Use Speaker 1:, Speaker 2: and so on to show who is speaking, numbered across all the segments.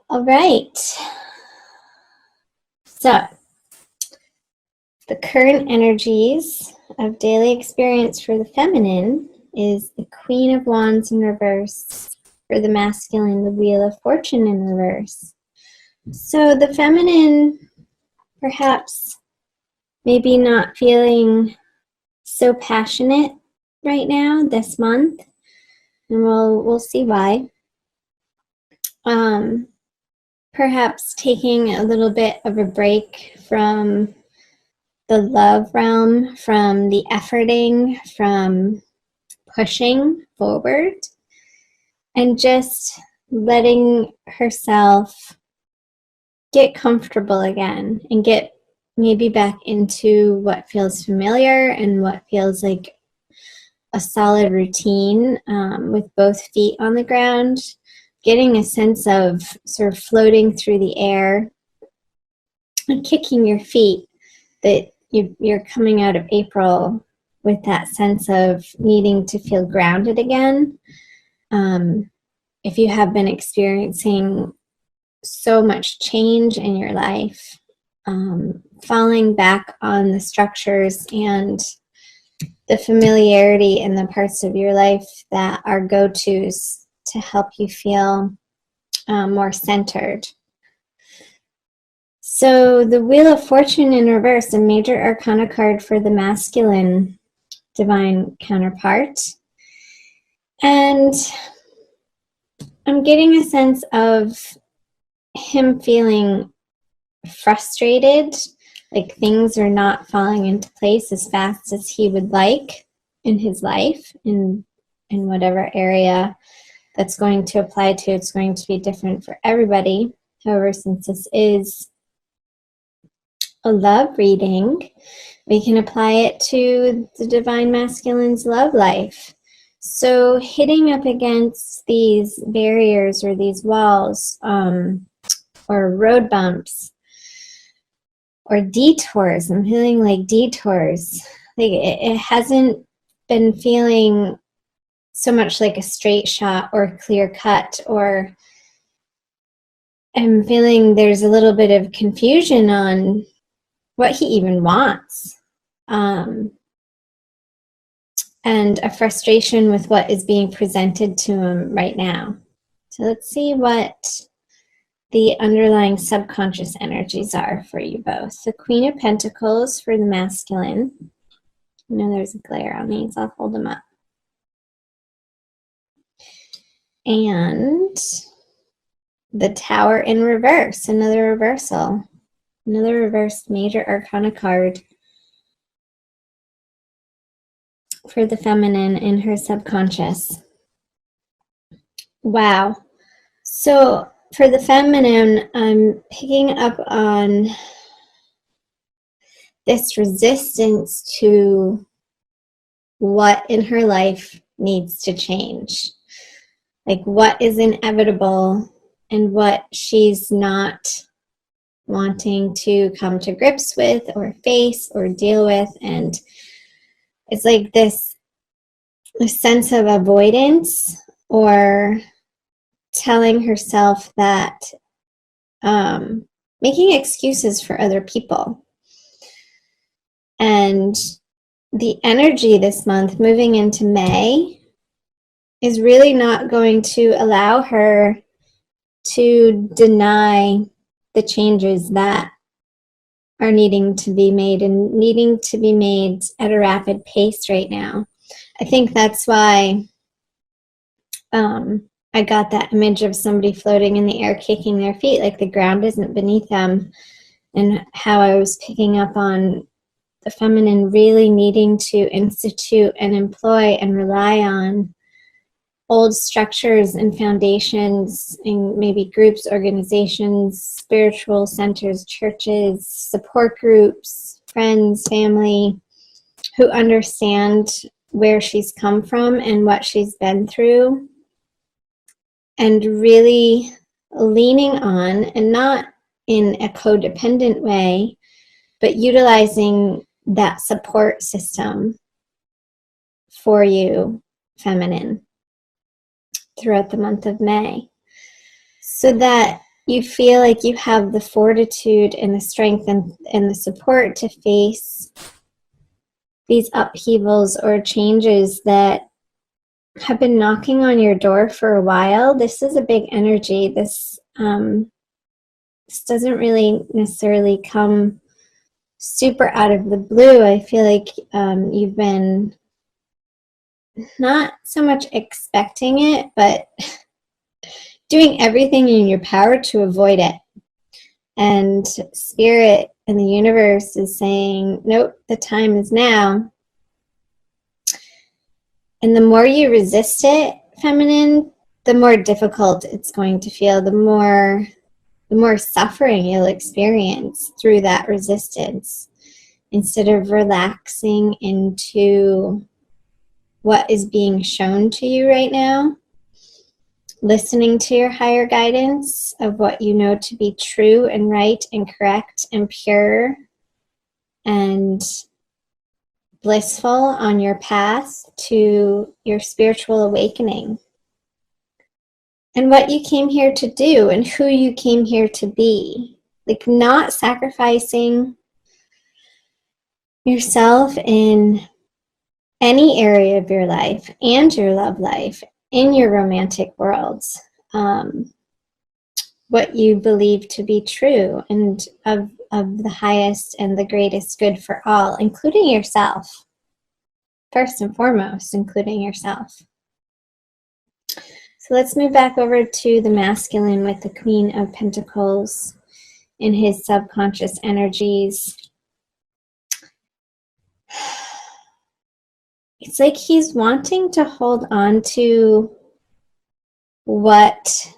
Speaker 1: All right. So, the current energies of daily experience for the feminine is the Queen of Wands in reverse. For the masculine, the Wheel of Fortune in reverse. So the feminine, perhaps, maybe not feeling so passionate right now this month, and we'll see why. Perhaps taking a little bit of a break from the love realm, from the efforting, from pushing forward, and just letting herself get comfortable again and get maybe back into what feels familiar and what feels like a solid routine, with both feet on the ground, getting a sense of sort of floating through the air and kicking your feet, that you're coming out of April with that sense of needing to feel grounded again. If you have been experiencing so much change in your life, falling back on the structures and the familiarity in the parts of your life that are go-tos to help you feel more centered. So the Wheel of Fortune in reverse, a major arcana card for the masculine divine counterpart. And I'm getting a sense of him feeling frustrated, like things are not falling into place as fast as he would like in his life, in whatever area that's going to apply to. It's going to be different for everybody. However, since this is a love reading, we can apply it to the divine masculine's love life. So hitting up against these barriers or these walls, or road bumps or detours. I'm feeling like detours. Like it hasn't been feeling so much like a straight shot or clear cut, or I'm feeling there's a little bit of confusion on what he even wants, and a frustration with what is being presented to him right now. So let's see what the underlying subconscious energies are for you both. The Queen of Pentacles for the masculine. I know there's a glare on these, I'll hold them up. And the Tower in reverse, another reversal. Another reversed major arcana card for the feminine in her subconscious. Wow. So for the feminine, I'm picking up on this resistance to what in her life needs to change. Like what is inevitable and what she's not wanting to come to grips with or face or deal with. And it's like this sense of avoidance, or telling herself that, making excuses for other people. And the energy this month moving into May is really not going to allow her to deny the changes that are needing to be made, and needing to be made at a rapid pace right now. I think that's why I got that image of somebody floating in the air, kicking their feet, like the ground isn't beneath them, and how I was picking up on the feminine really needing to institute and employ and rely on old structures and foundations in maybe groups, organizations, spiritual centers, churches, support groups, friends, family, who understand where she's come from and what she's been through, and really leaning on, and not in a codependent way, but utilizing that support system for you, feminine, throughout the month of May. so that you feel like you have the fortitude and the strength and the support to face these upheavals or changes that have been knocking on your door for a while. This is a big energy. This doesn't really necessarily come super out of the blue. I feel like you've been not so much expecting it, but doing everything in your power to avoid it. And Spirit and the universe is saying, nope, the time is now. And the more you resist it, feminine, the more difficult it's going to feel, the more suffering you'll experience through that resistance. Instead of relaxing into what is being shown to you right now, listening to your higher guidance of what you know to be true and right and correct and pure and blissful on your path to your spiritual awakening. And what you came here to do and who you came here to be. Like, not sacrificing yourself in any area of your life and your love life in your romantic worlds. What you believe to be true and of the highest and the greatest good for all, including yourself. First and foremost, including yourself. So let's move back over to the masculine with the Queen of Pentacles in his subconscious energies. It's like he's wanting to hold on to what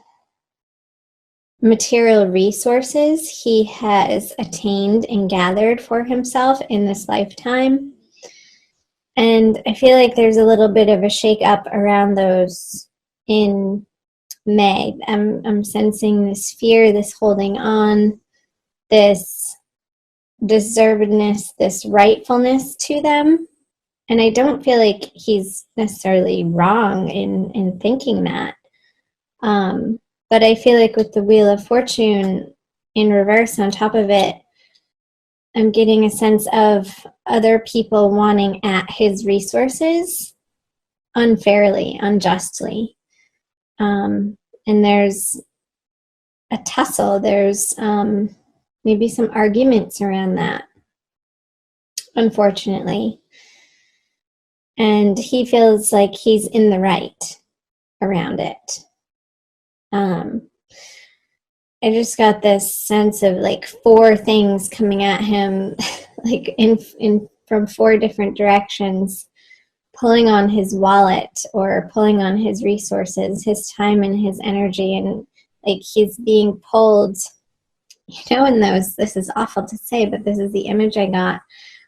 Speaker 1: material resources he has attained and gathered for himself in this lifetime. And I feel like there's a little bit of a shake-up around those in May. I'm sensing this fear, this holding on, this deservedness, this rightfulness to them. And I don't feel like he's necessarily wrong in thinking that. But I feel like with the Wheel of Fortune in reverse on top of it, I'm getting a sense of other people wanting at his resources unfairly, unjustly. And there's a tussle. There's maybe some arguments around that, unfortunately. And he feels like he's in the right around it. I just got this sense of like 4 things coming at him, like in from 4 different directions, pulling on his wallet or pulling on his resources, his time and his energy, and like he's being pulled, in those, this is awful to say, but this is the image I got.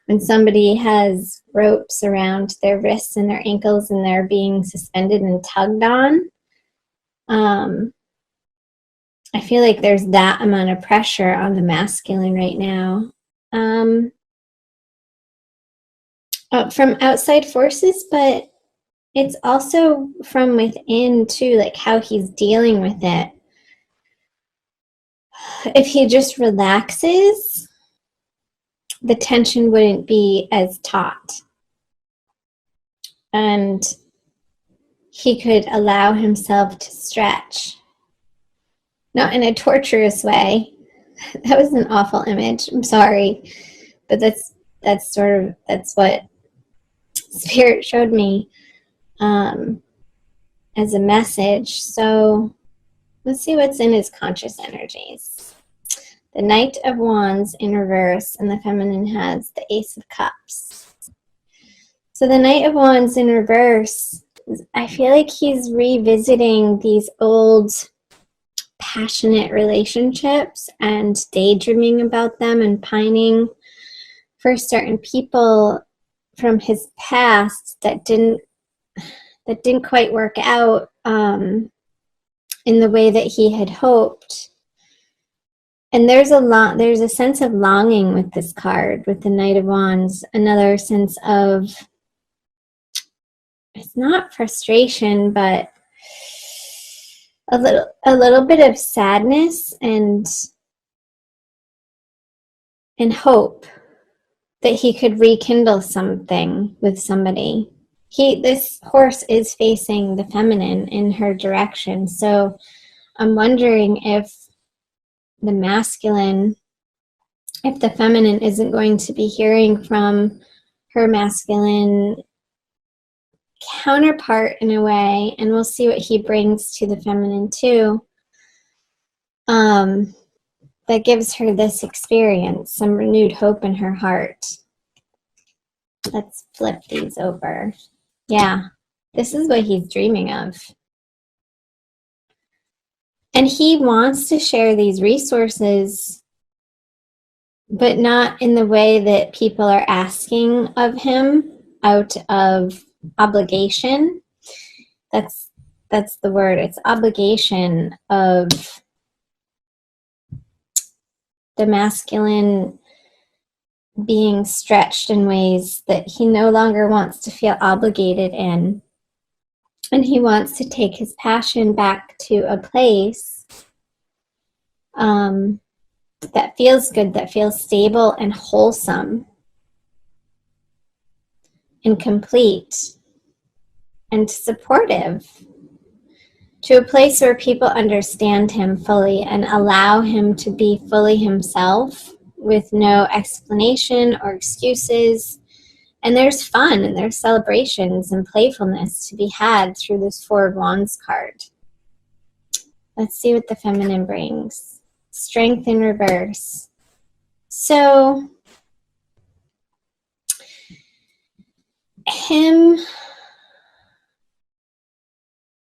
Speaker 1: When somebody has ropes around their wrists and their ankles and they're being suspended and tugged on, I feel like there's that amount of pressure on the masculine right now. From outside forces, but it's also from within too, like how he's dealing with it. If he just relaxes, the tension wouldn't be as taut. And he could allow himself to stretch. Not in a torturous way. That was an awful image. I'm sorry. But that's what Spirit showed me as a message. So let's see what's in his conscious energies. The Knight of Wands in reverse, and the feminine has the Ace of Cups. So the Knight of Wands in reverse, I feel like he's revisiting these old passionate relationships and daydreaming about them and pining for certain people from his past that didn't quite work out in the way that he had hoped. And there's a sense of longing with this card, with the Knight of Wands, another sense of, it's not frustration, but a little bit of sadness and hope that he could rekindle something with somebody. This horse is facing the feminine in her direction, so I'm wondering if the masculine, if the feminine isn't going to be hearing from her masculine counterpart in a way, and we'll see what he brings to the feminine too, that gives her this experience, some renewed hope in her heart. Let's flip these over. Yeah, this is what he's dreaming of. And he wants to share these resources, but not in the way that people are asking of him out of obligation. That's the word. It's obligation of the masculine being stretched in ways that he no longer wants to feel obligated in. And he wants to take his passion back to a place that feels good, that feels stable and wholesome and complete and supportive, to a place where people understand him fully and allow him to be fully himself with no explanation or excuses. And there's fun and there's celebrations and playfulness to be had through this Four of Wands card. Let's see what the feminine brings. Strength in reverse. So, him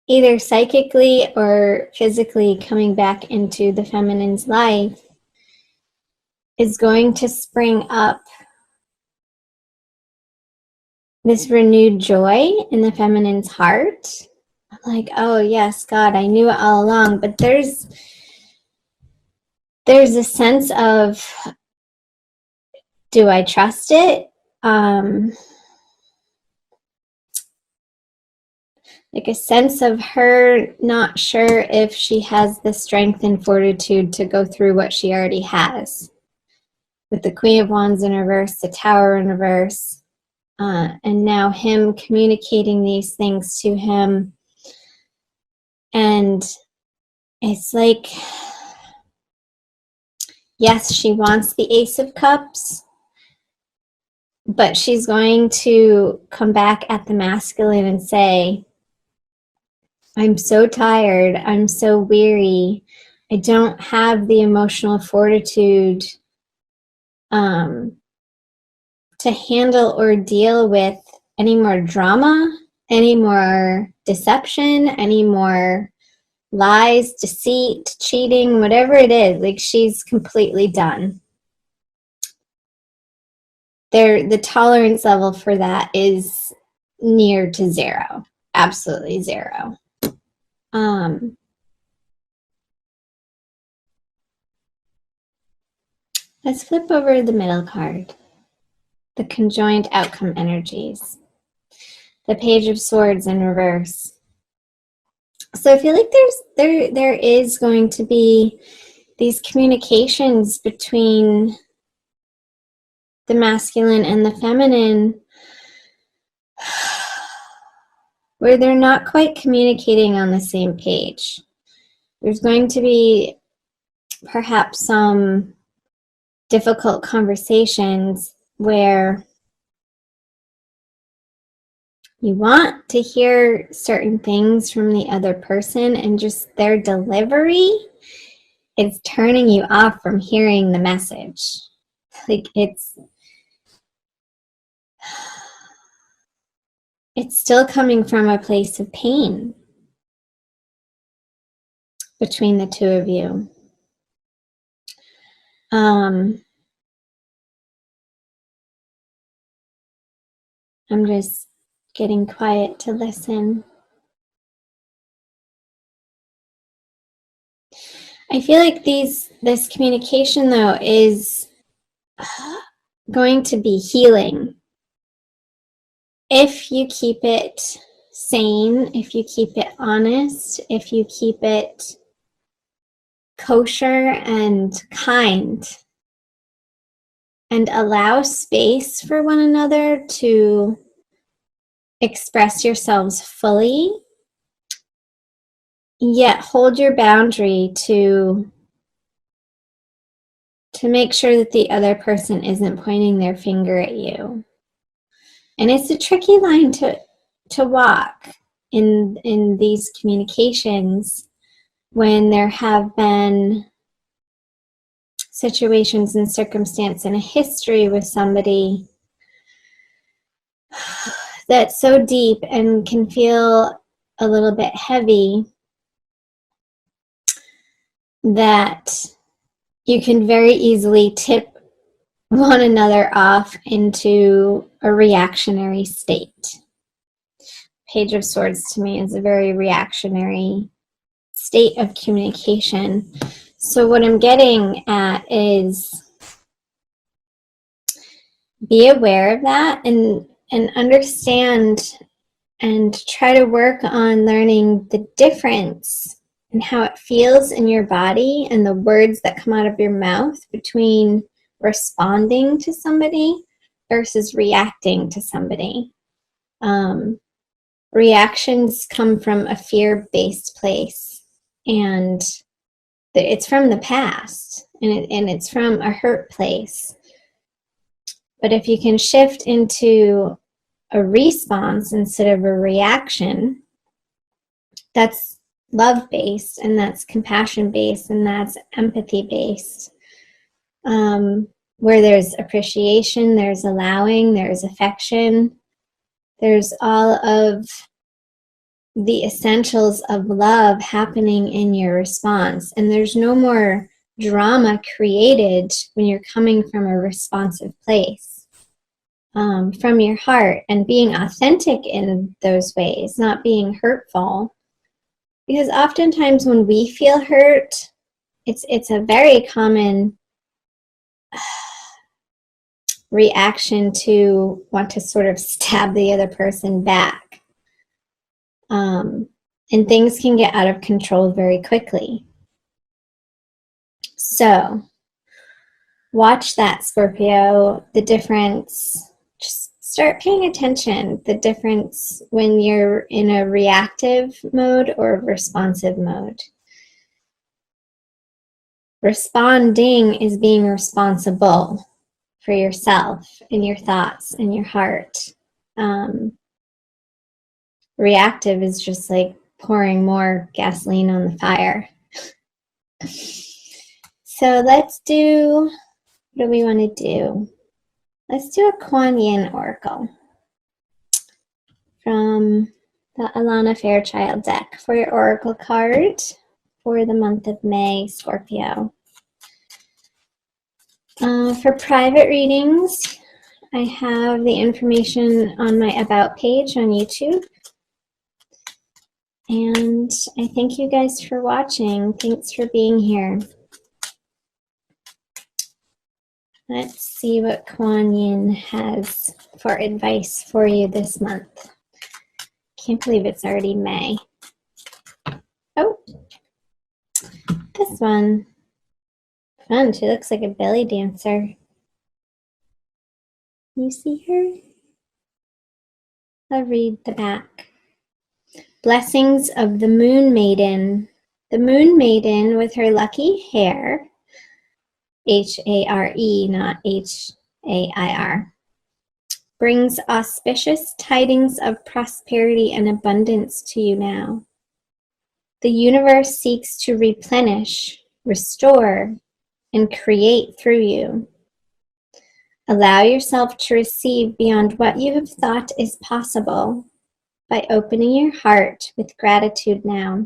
Speaker 1: either psychically or physically coming back into the feminine's life is going to spring up this renewed joy in the feminine's heart. I'm like, oh yes, God, I knew it all along. But there's a sense of, do I trust it? Like a sense of her not sure if she has the strength and fortitude to go through what she already has. With the Queen of Wands in reverse, the Tower in reverse, and now him communicating these things to him. And it's like, yes, she wants the Ace of Cups, but she's going to come back at the masculine and say, I'm so tired, I'm so weary, I don't have the emotional fortitude to handle or deal with any more drama, any more deception, any more lies, deceit, cheating, whatever it is. Like, she's completely done. The tolerance level for that is near to zero. Absolutely zero. Let's flip over the middle card. The conjoined outcome energies. The Page of Swords in reverse. So I feel like there is going to be these communications between the masculine and the feminine where they're not quite communicating on the same page. There's going to be perhaps some difficult conversations where you want to hear certain things from the other person, and just their delivery is turning you off from hearing the message. Like, it's still coming from a place of pain between the two of you. I'm just getting quiet to listen. I feel like this communication, though, is going to be healing if you keep it sane, if you keep it honest, if you keep it kosher and kind, and allow space for one another to express yourselves fully, yet hold your boundary to make sure that the other person isn't pointing their finger at you. And it's a tricky line to walk in these communications when there have been situations and circumstance and a history with somebody that's so deep and can feel a little bit heavy that you can very easily tip one another off into a reactionary state. Page of Swords to me is a very reactionary state of communication. So what I'm getting at is be aware of that and understand and try to work on learning the difference in how it feels in your body and the words that come out of your mouth between responding to somebody versus reacting to somebody. Reactions come from a fear-based place, and it's from the past, and it's from a hurt place. But if you can shift into a response instead of a reaction, that's love-based, and that's compassion-based, and that's empathy-based, where there's appreciation, there's allowing, there's affection, there's all of the essentials of love happening in your response. And there's no more drama created when you're coming from a responsive place, from your heart, and being authentic in those ways, not being hurtful. Because oftentimes when we feel hurt, it's a very common reaction to want to sort of stab the other person back. And things can get out of control very quickly. So watch that, Scorpio, the difference. Just start paying attention, the difference when you're in a reactive mode or a responsive mode. Responding is being responsible for yourself and your thoughts and your heart. Reactive is just like pouring more gasoline on the fire. So let's do, what do we want to do? Let's do a Kuan Yin Oracle from the Alana Fairchild deck for your Oracle card for the month of May, Scorpio. For private readings, I have the information on my About page on YouTube. And I thank you guys for watching. Thanks for being here. Let's see what Kuan Yin has for advice for you this month. Can't believe it's already May. Oh, this one. Fun, she looks like a belly dancer. You see her? I'll read the back. Blessings of the Moon Maiden. The Moon Maiden with her lucky hair, H-A-R-E, not H-A-I-R, brings auspicious tidings of prosperity and abundance to you now. The universe seeks to replenish, restore, and create through you. Allow yourself to receive beyond what you have thought is possible by opening your heart with gratitude now.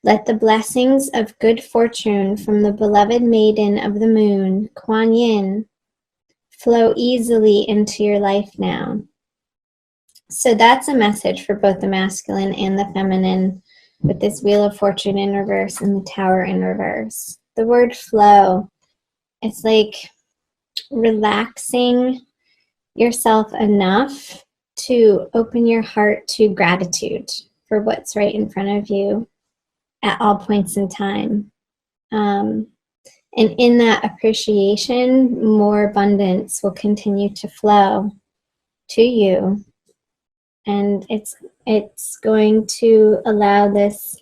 Speaker 1: Let the blessings of good fortune from the beloved maiden of the moon, Kuan Yin, flow easily into your life now. So that's a message for both the masculine and the feminine with this Wheel of Fortune in reverse and the Tower in reverse. The word flow, it's like relaxing yourself enough to open your heart to gratitude for what's right in front of you at all points in time. And in that appreciation, more abundance will continue to flow to you. And it's going to allow this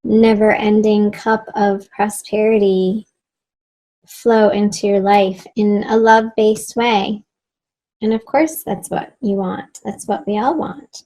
Speaker 1: never-ending cup of prosperity flow into your life in a love-based way. And of course, that's what you want. That's what we all want.